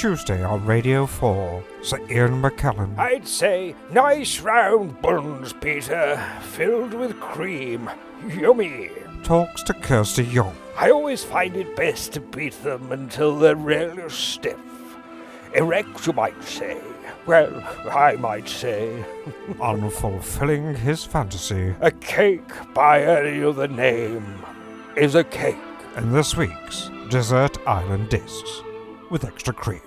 Tuesday on Radio 4, Sir Ian McKellen. I'd say nice round buns, Peter, filled with cream. Yummy. Talks to Kirsty Young. I always find it best to beat them until they're really stiff. Erect, you might say. Well, I might say. Unfulfilling his fantasy. A cake by any other name is a cake. In this week's Desert Island Discs with extra cream.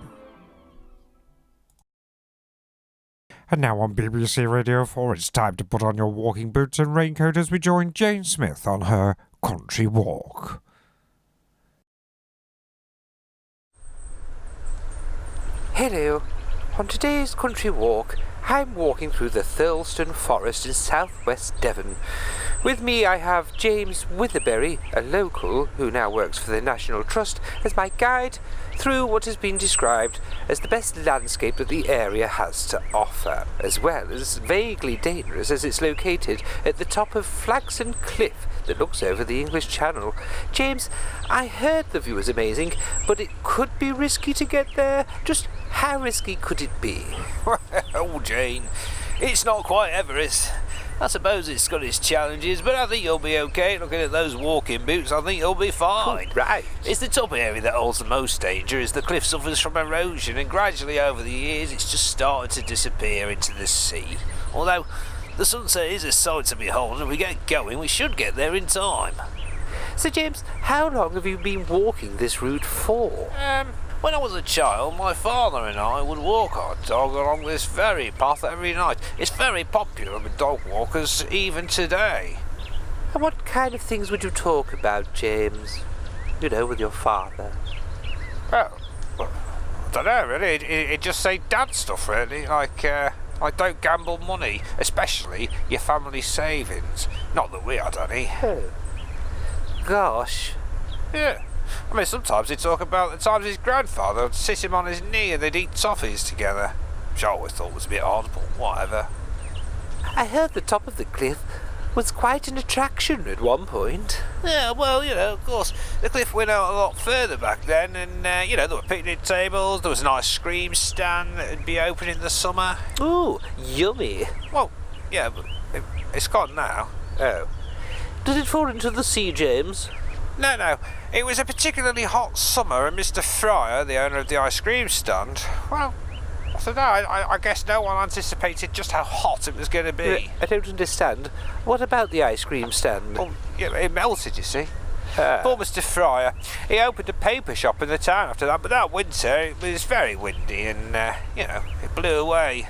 And now on BBC Radio 4, it's time to put on your walking boots and raincoat as we join Jane Smith on her country walk. Hello. On today's country walk, I'm walking through the Thurlestone Forest in southwest Devon. With me I have James Witherberry, a local who now works for the National Trust, as my guide through what has been described as the best landscape that the area has to offer, as well as vaguely dangerous as it's located at the top of Flagson Cliff that looks over the English Channel. James, I heard the view was amazing, but it could be risky to get there. Just how risky could it be? Well, Jane, it's not quite Everest. I suppose it's got its challenges, but I think you'll be okay. Looking at those walking boots, I think you'll be fine. Right. It's the top area that holds the most danger, as the cliff suffers from erosion, and gradually over the years it's just started to disappear into the sea. Although the sunset is a sight to behold, and if we get going, we should get there in time. So, James, how long have you been walking this route for? When I was a child, my father and I would walk our dog along this very path every night. It's very popular with dog walkers even today. And what kind of things would you talk about, James? You know, with your father. Well, I don't know, really. It'd just say dad stuff, really. Like don't gamble money, especially your family savings. Not that we had any. Oh. Gosh. Yeah. I mean, sometimes he'd talk about the times his grandfather would sit him on his knee and they'd eat toffees together, which I always thought was a bit odd, but whatever. I heard the top of the cliff was quite an attraction at one point. Yeah, well, you know, of course, the cliff went out a lot further back then, and, you know, there were picnic tables, there was an ice cream stand that would be open in the summer. Ooh, yummy. Well, yeah, but it's gone now. Oh. Did it fall into the sea, James? No. It was a particularly hot summer, and Mr. Fryer, the owner of the ice cream stand, well, I don't know, I guess no one anticipated just how hot it was going to be. I don't understand. What about the ice cream stand? Well, yeah, it melted, you see. Poor Mr. Fryer. He opened a paper shop in the town after that, but that winter it was very windy and, you know, it blew away.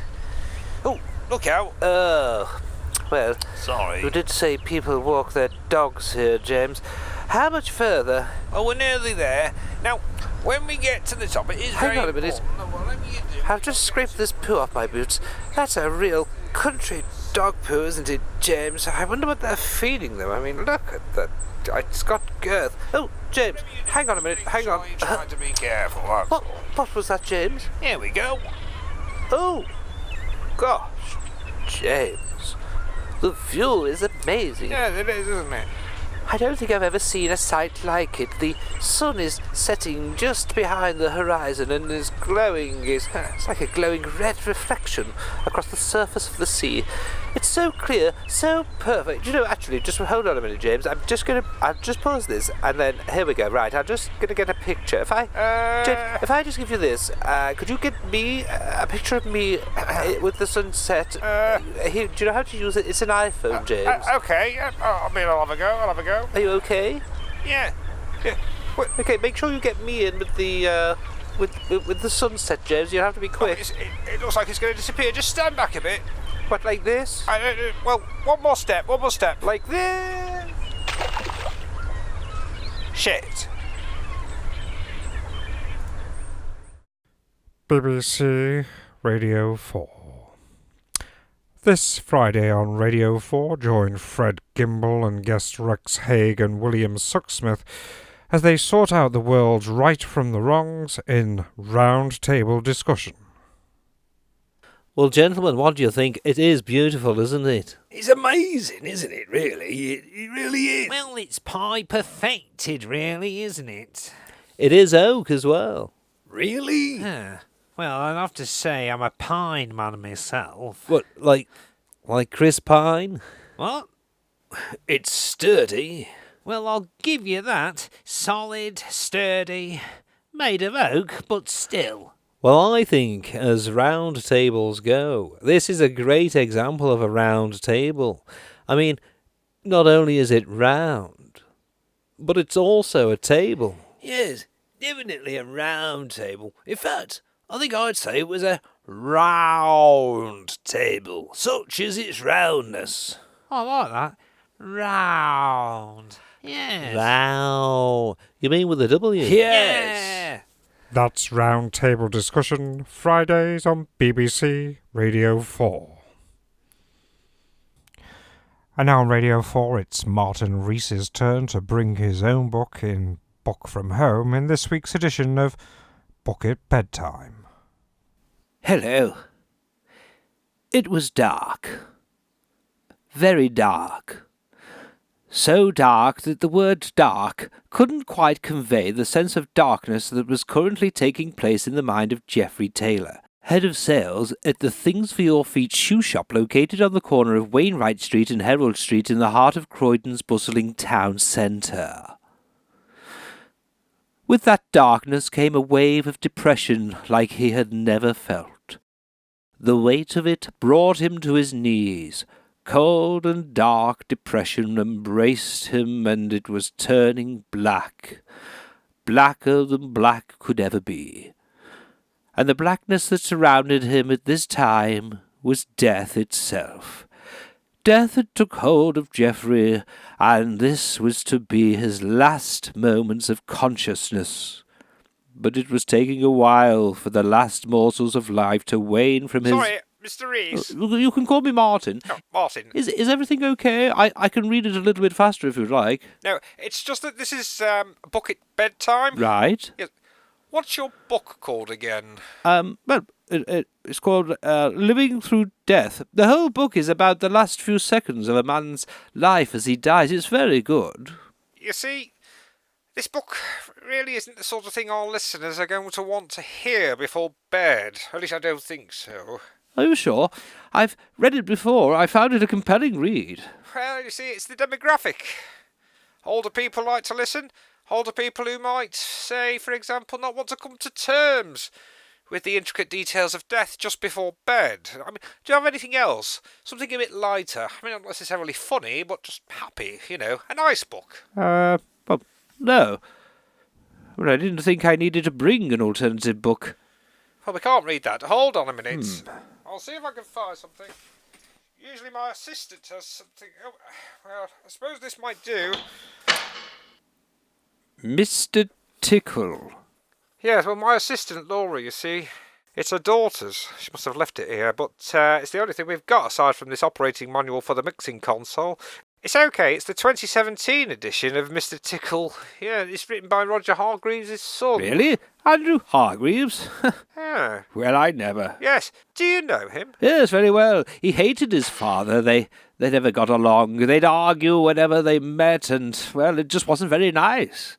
Oh, look out. Oh, well, sorry. You did say people walk their dogs here, James. How much further? Oh, we're nearly there. Now, when we get to the top, it is Hang on a minute. Well, I've just scraped this poo off my boots. That's a real country dog poo, isn't it, James? I wonder what they're feeding them. I mean, look at that. It's got girth. Oh, James, hang on a minute. Hang on. Trying to be careful. That's all. What was that, James? Here we go. Oh, gosh, James, the view is amazing. Yeah, it is, isn't it? I don't think I've ever seen a sight like it. The sun is setting just behind the horizon and is glowing. It's like a glowing red reflection across the surface of the sea. It's so clear, so perfect. You know, actually, just hold on a minute, James. I'll just pause this, and then here we go. Right, I'm just gonna get a picture. James, if I just give you this, could you get me a picture of me with the sunset? Here, do you know how to use it? It's an iPhone, James. Okay. I mean, I'll have a go. Are you okay? Yeah. Okay, make sure you get me in with the with the sunset, James. You have to be quick. It looks like it's going to disappear. Just stand back a bit. What, like this? Well, one more step. Like this? Shit. BBC Radio 4. This Friday on Radio 4, join Fred Gimble and guest Rex Haig and William Sucksmith as they sort out the world's right from the wrongs in round table discussion. Well, gentlemen, what do you think? It is beautiful, isn't it? It's amazing, isn't it, really? It really is. Well, it's pie perfected, really, isn't it? It is oak as well. Really? Yeah. Well, I'd have to say I'm a pine man myself. What, Like Chris Pine? what? It's sturdy. Well, I'll give you that. Solid, sturdy, made of oak, but still. Well, I think, as round tables go, this is a great example of a round table. I mean, not only is it round, but it's also a table. Yes, definitely a round table. In fact, I think I'd say it was a round table, such is its roundness. I like that. Round. Yes. Wow. You mean with a W? Yes. That's Round Table Discussion, Fridays on BBC Radio 4. And now on Radio 4, it's Martin Reece's turn to bring his own book in Book From Home in this week's edition of Book It Bedtime. Hello. It was dark. Very dark. So dark that the word dark couldn't quite convey the sense of darkness that was currently taking place in the mind of Geoffrey Taylor, head of sales at the Things for Your Feet shoe shop located on the corner of Wainwright Street and Herald Street in the heart of Croydon's bustling town centre. With that darkness came a wave of depression like he had never felt. The weight of it brought him to his knees. Cold and dark depression embraced him, and it was turning black, blacker than black could ever be. And the blackness that surrounded him at this time was death itself. Death had took hold of Geoffrey, and this was to be his last moments of consciousness. But it was taking a while for the last morsels of life to wane from his... Sorry, Mr. Reece. You can call me Martin. No, Martin. Is everything okay? I can read it a little bit faster if you'd like. No, it's just that this is Book It Bedtime. Right. Yes. What's your book called again? Well, it's called Living Through Death. The whole book is about the last few seconds of a man's life as he dies. It's very good. You see, this book really isn't the sort of thing our listeners are going to want to hear before bed. At least I don't think so. Are you sure? I've read it before. I found it a compelling read. Well, you see, it's the demographic. Older people like to listen. Older people who might, say, for example, not want to come to terms with the intricate details of death just before bed. I mean, do you have anything else? Something a bit lighter. I mean, not necessarily funny, but just happy, you know. A nice book. Well, no. Well, I didn't think I needed to bring an alternative book. Well, we can't read that. Hold on a minute. I'll see if I can find something. Usually my assistant has something... Oh, well, I suppose this might do. Mr. Tickle. Yes, well, my assistant, Laura, you see. It's her daughter's. She must have left it here, but it's the only thing we've got aside from this operating manual for the mixing console. It's okay, it's the 2017 edition of Mr. Tickle. Yeah, it's written by Roger Hargreaves' son. Really? Andrew Hargreaves? Yeah. Well, I never. Yes. Do you know him? Yes, very well. He hated his father. They never got along. They'd argue whenever they met, and, well, it just wasn't very nice.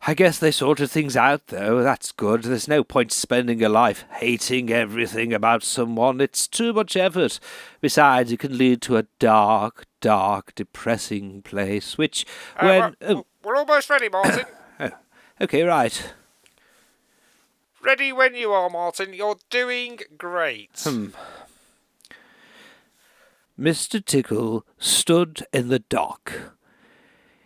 I guess they sorted things out, though. That's good. There's no point spending your life hating everything about someone. It's too much effort. Besides, it can lead to a dark, dark, depressing place, which, when... We're almost ready, Martin. Okay, right. Ready when you are, Martin. You're doing great. Mr. Tickle stood in the dock.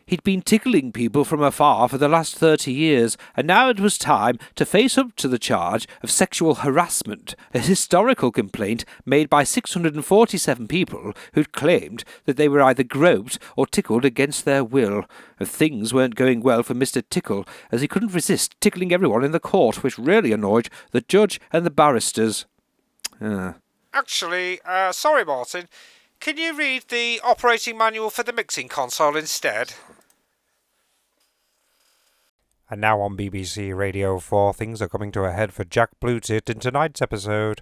He'd been tickling people from afar for the last 30 years, and now it was time to face up to the charge of sexual harassment, a historical complaint made by 647 people who'd claimed that they were either groped or tickled against their will. Things weren't going well for Mr. Tickle, as he couldn't resist tickling everyone in the court, which really annoyed the judge and the barristers. Actually, sorry, Martin. Can you read the operating manual for the mixing console instead? And now on BBC Radio 4, things are coming to a head for Jack Blutit in tonight's episode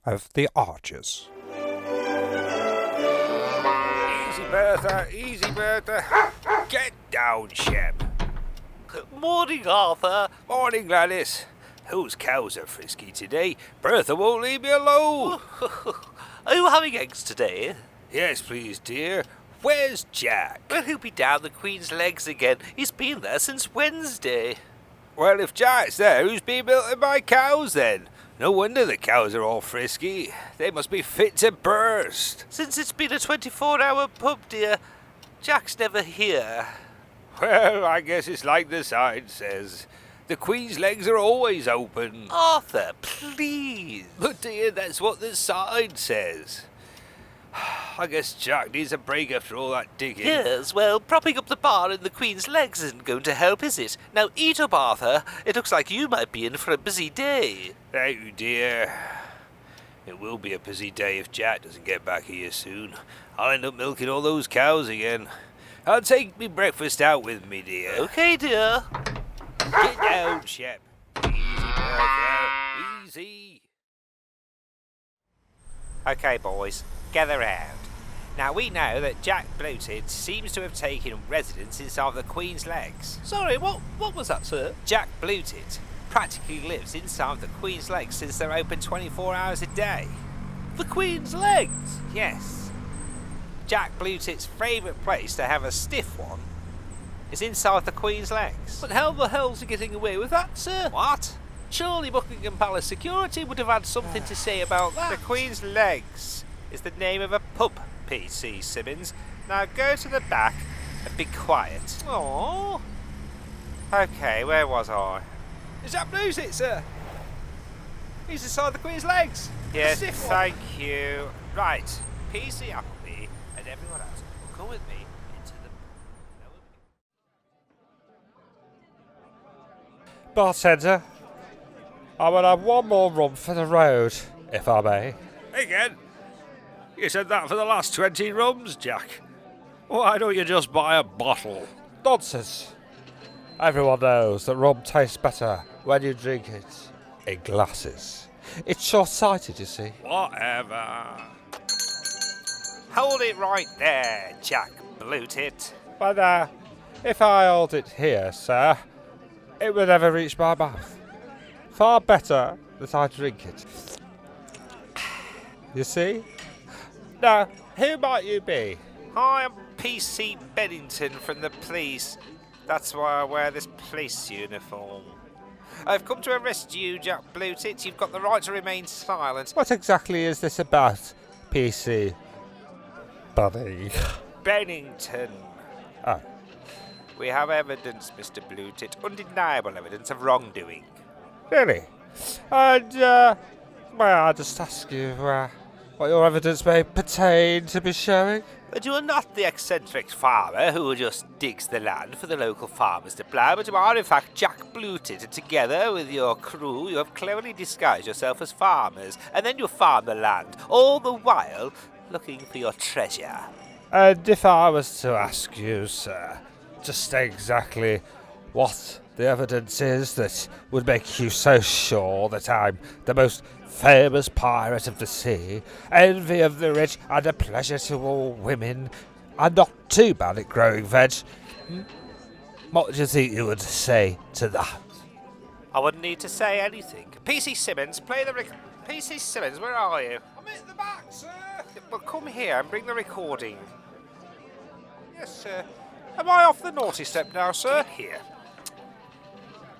of The Archers. Easy, Bertha, easy, Bertha. Get down, Shep. Morning, Arthur. Morning, Gladys. Those cows are frisky today. Bertha won't leave me alone. Are you having eggs today? Yes, please, dear. Where's Jack? Well, he'll be down the Queen's legs again. He's been there since Wednesday. Well, if Jack's there, who's been milking my cows then? No wonder the cows are all frisky. They must be fit to burst. Since it's been a 24-hour pub, dear, Jack's never here. Well, I guess it's like the sign says. The Queen's legs are always open. Arthur, please. But dear, that's what the sign says. I guess Jack needs a break after all that digging. Yes, well, propping up the bar in the Queen's legs isn't going to help, is it? Now eat up, Arthur. It looks like you might be in for a busy day. Thank you, dear. It will be a busy day if Jack doesn't get back here soon. I'll end up milking all those cows again. I'll take me breakfast out with me, dear. Okay, dear. Get down, Shep. Easy, Bertha. Easy. Okay, boys, gather round. Now, we know that Jack Bloated seems to have taken residence inside the Queen's legs. Sorry, what was that, sir? Jack Bloated practically lives inside the Queen's legs since they're open 24 hours a day. The Queen's legs? Yes. Jack Bloated's favourite place to have a stiff one is inside the Queen's legs. But how the hell's he getting away with that, sir? What? Surely Buckingham Palace security would have had something to say about that. The Queen's legs is the name of a pub, PC Simmons. Now go to the back and be quiet. Aww. Okay, where was I? Is that Bloated, sir? He's inside the Queen's legs. Yes, The stiff one. thank you. Right, PC Appleby and everyone else will come with me into the... Bartender, I will have one more rum for the road, if I may. Again? You said that for the last 20 rums, Jack. Why don't you just buy a bottle? Nonsense. Everyone knows that rum tastes better when you drink it in glasses. It's short-sighted, you see. Whatever. Hold it right there, Jack Bloated. But, if I hold it here, sir, it would never reach my mouth. Far better that I drink it. You see? Now, who might you be? Hi, I'm PC Bennington from the police. That's why I wear this police uniform. I've come to arrest you, Jack Bloated. You've got the right to remain silent. What exactly is this about, PC? Buddy. Bennington. Oh. We have evidence, Mr. Bloated. Undeniable evidence of wrongdoing. Really? And, may I just ask you, what your evidence may pertain to be showing? But you are not the eccentric farmer who just digs the land for the local farmers to plough, but you are in fact Jack Bloated, and together with your crew you have cleverly disguised yourself as farmers, and then you farm the land, all the while looking for your treasure. And if I was to ask you, sir, just exactly what the evidence is that would make you so sure that I'm the most famous pirate of the sea, envy of the rich and a pleasure to all women, and not too bad at growing veg, what do you think you would say to that? I wouldn't need to say anything. PC Simmons, play the PC Simmons, where are you? I'm at the back, sir. Well, come here and bring the recording. Yes, sir. Am I off the naughty step now, sir? Here.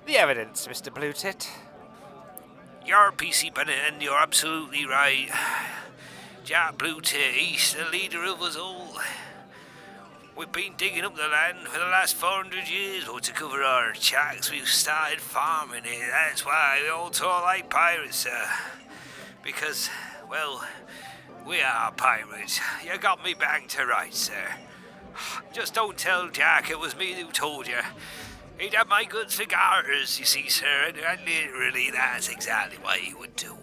The evidence, Mr. Bloated. You're PC Bennett, you're absolutely right. Jack Bloated, he's the leader of us all. We've been digging up the land for the last 400 years, but to cover our tracks, we've started farming it. That's why we all talk like pirates, sir. Because, well, we are pirates. You got me bang to rights, sir. Just don't tell Jack it was me who told you. He'd have my goods for garters, you see, sir, and literally that's exactly what he would do.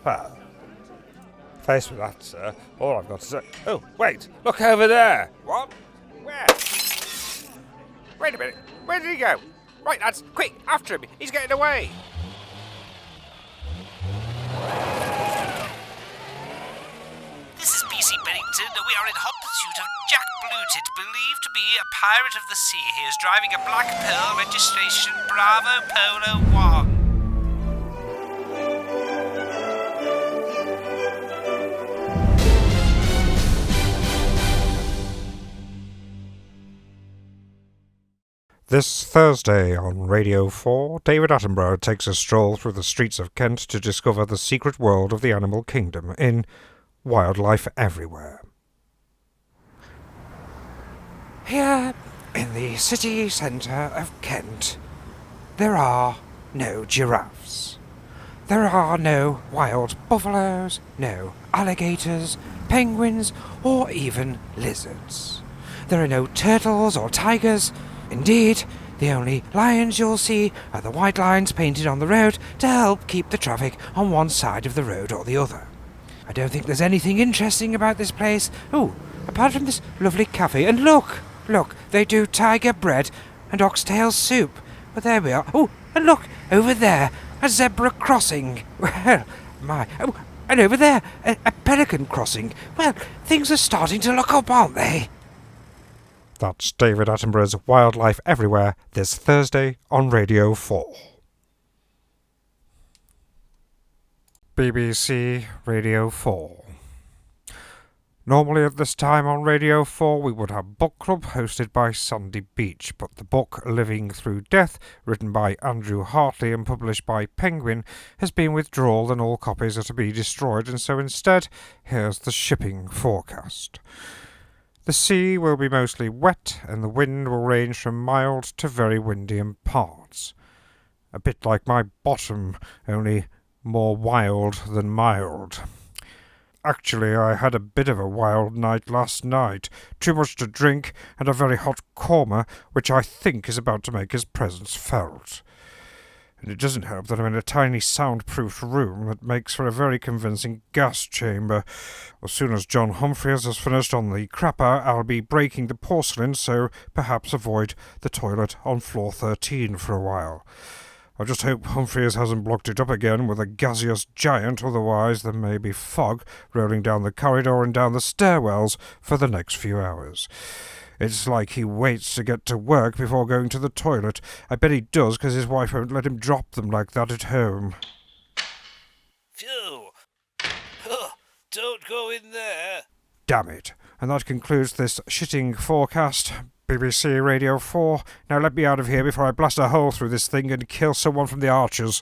Well, faced with that, sir, all I've got to say... Oh, wait, look over there! What? Where? Wait a minute. Where did he go? Right, lads, quick, after him. He's getting away. This is PC Bennington. We are in hot pursuit of Jack Bloated, believed to be a pirate of the sea. He is driving a Black Pearl registration Bravo Polo 1. This Thursday on Radio 4, David Attenborough takes a stroll through the streets of Kent to discover the secret world of the animal kingdom in Wildlife Everywhere. Here, in the city centre of Kent, there are no giraffes. There are no wild buffaloes, no alligators, penguins, or even lizards. There are no turtles or tigers. Indeed, the only lions you'll see are the white lines painted on the road to help keep the traffic on one side of the road or the other. I don't think there's anything interesting about this place. Oh, apart from this lovely cafe. And look, they do tiger bread and oxtail soup. But there we are. Oh, and look, over there, a zebra crossing. Well, my. Oh, and over there, a pelican crossing. Well, things are starting to look up, aren't they? That's David Attenborough's Wildlife Everywhere this Thursday on Radio 4. BBC Radio 4. Normally at this time on Radio 4 we would have Book Club hosted by Sandy Beach, but the book Living Through Death, written by Andrew Hartley and published by Penguin, has been withdrawn and all copies are to be destroyed, and so instead here's the shipping forecast. The sea will be mostly wet and the wind will range from mild to very windy in parts. A bit like my bottom, only more wild than mild. Actually, I had a bit of a wild night last night. Too much to drink and a very hot corma, which I think is about to make his presence felt. And it doesn't help that I'm in a tiny soundproofed room that makes for a very convincing gas chamber. As soon as John Humphreys has finished on the crapper, I'll be breaking the porcelain, so perhaps avoid the toilet on floor 13 for a while. I just hope Humphreys hasn't blocked it up again with a gaseous giant, otherwise there may be fog rolling down the corridor and down the stairwells for the next few hours. It's like he waits to get to work before going to the toilet. I bet he does, because his wife won't let him drop them like that at home. Phew! Oh, don't go in there! Damn it. And that concludes this shitting forecast. BBC Radio 4. Now let me out of here before I blast a hole through this thing and kill someone from the Archers.